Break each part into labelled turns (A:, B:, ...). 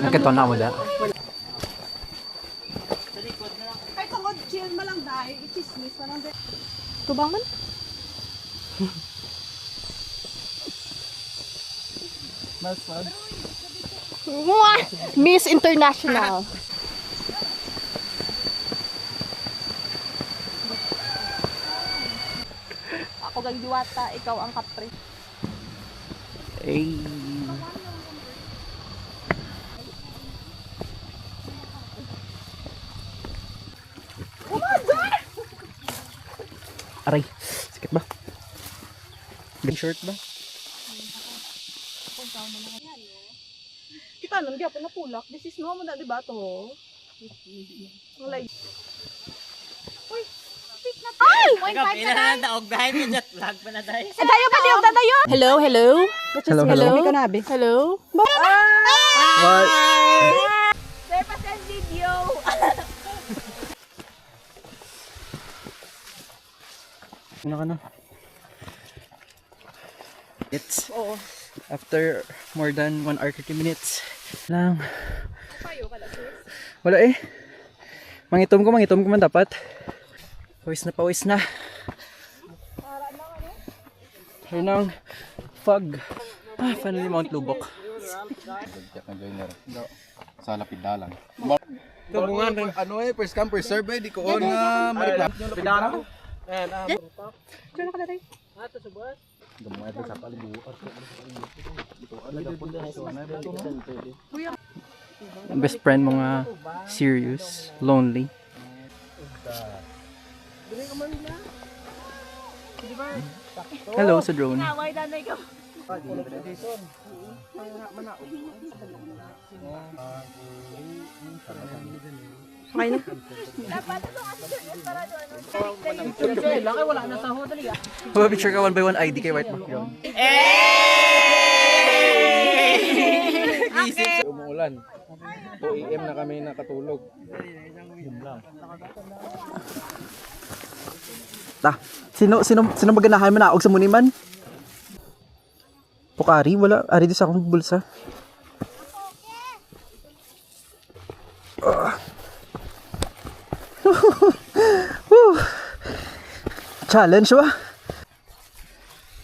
A: Nakita na mo dyan.
B: Ay, tungod, chill mo lang dahil. I-chismis mo lang dahil.
C: Tubangan? Miss International. Ako gang diwata, ikaw ang kapre.
A: Ay. Aray, sakit ba? Big short ba?
B: Kita nun, di ako napulak. This is no mo na, di ba to? Like, uy, speak na to. Ay!
C: Eh, tayo pa tayo, tatayo! Hello, hello?
A: Hello, hello.
C: Hello?
A: What?
C: Sir, pa-send video!
A: Ano ka na? It's after more than 1 hour 30 minutes lang. Wala eh. Mangitom ko man dapat. Pawis na. Ayun ang fog. Finally Mount Lubok.
D: Sa Lapidalan. Tabungan ng ano first come first serve di ko on nga maripla. Lapidalan.
B: Diyan ka na tayo.
A: Best friend mo nga serious, lonely. Hello sa drone.
B: Okay na.
A: Picture ka 1 by 1 ID kay white background.
D: Umuulan. 2 AM na kami nakatulog.
A: Sino maganahan man naog sa muniman? Pukari wala, ari di sa akong bulsa. Challenge ba?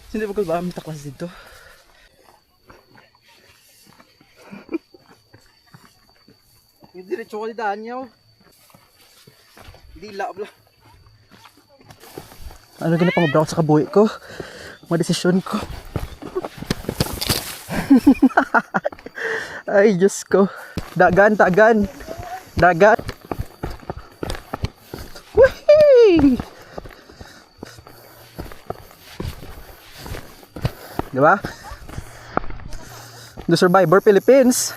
A: Hindi ba ba may taklas dito? Hindi rin chocolate daan niyo. Hindi labla. Ano ganun pang brown sa kabuhi ko? Mga desisyon ko. Ay, Diyos ko. Dagan. Whee! Diba? The Survivor Philippines.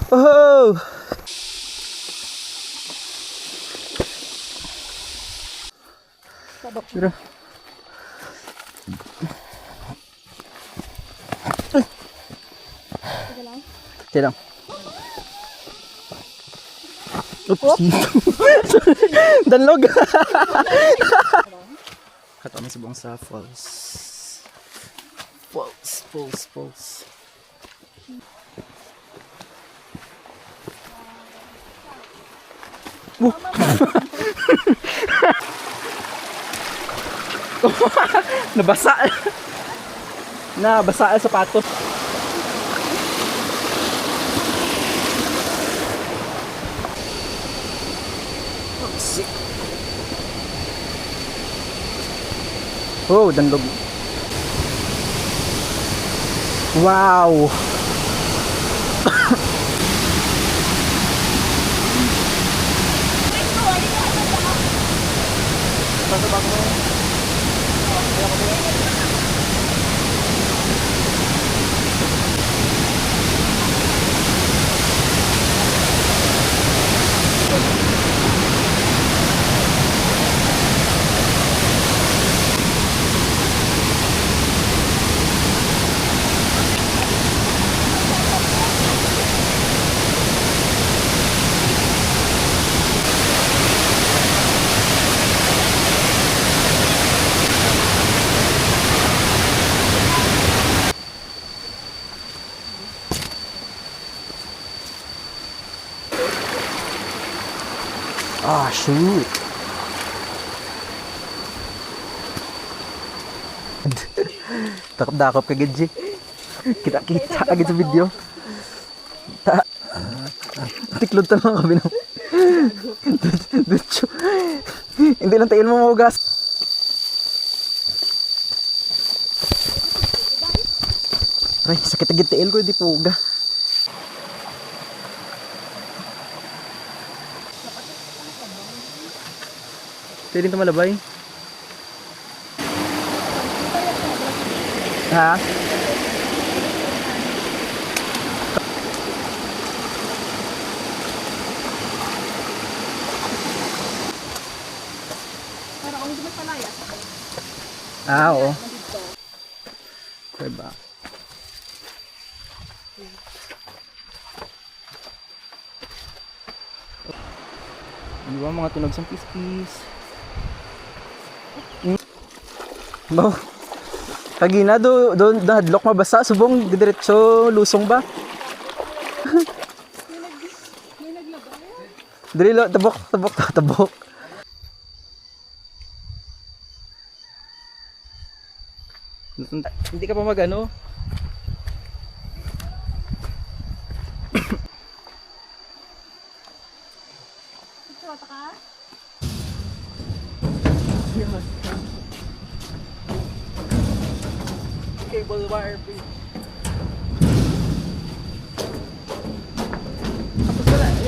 A: Oh! Sure. Okay lang. Oops. Danlog. Kato kami sa buong sa falls. Falls. Nabasa ang sapatos. Oh, danlog. Wow. Ah, shoot. Takap-dakap ka, Gidji. Kita-kita agad sa video. Tiklod ta naman kami ng... Dutso. Hindi lang tayo mo mahugas. Aray, sakit agad tail ko, di po uga. Pwede ito malabay. Ha?
B: Para kung hindi mo palaya.
A: Ah, oo. Diba? Di ba mga tunog sa pis-pis? Bo. Kagina do hadlok mabasa subong diretso lusong ba? Dili lo tabok. Hindi ka pa magano?
B: Mata ka?
A: Cable wire, please.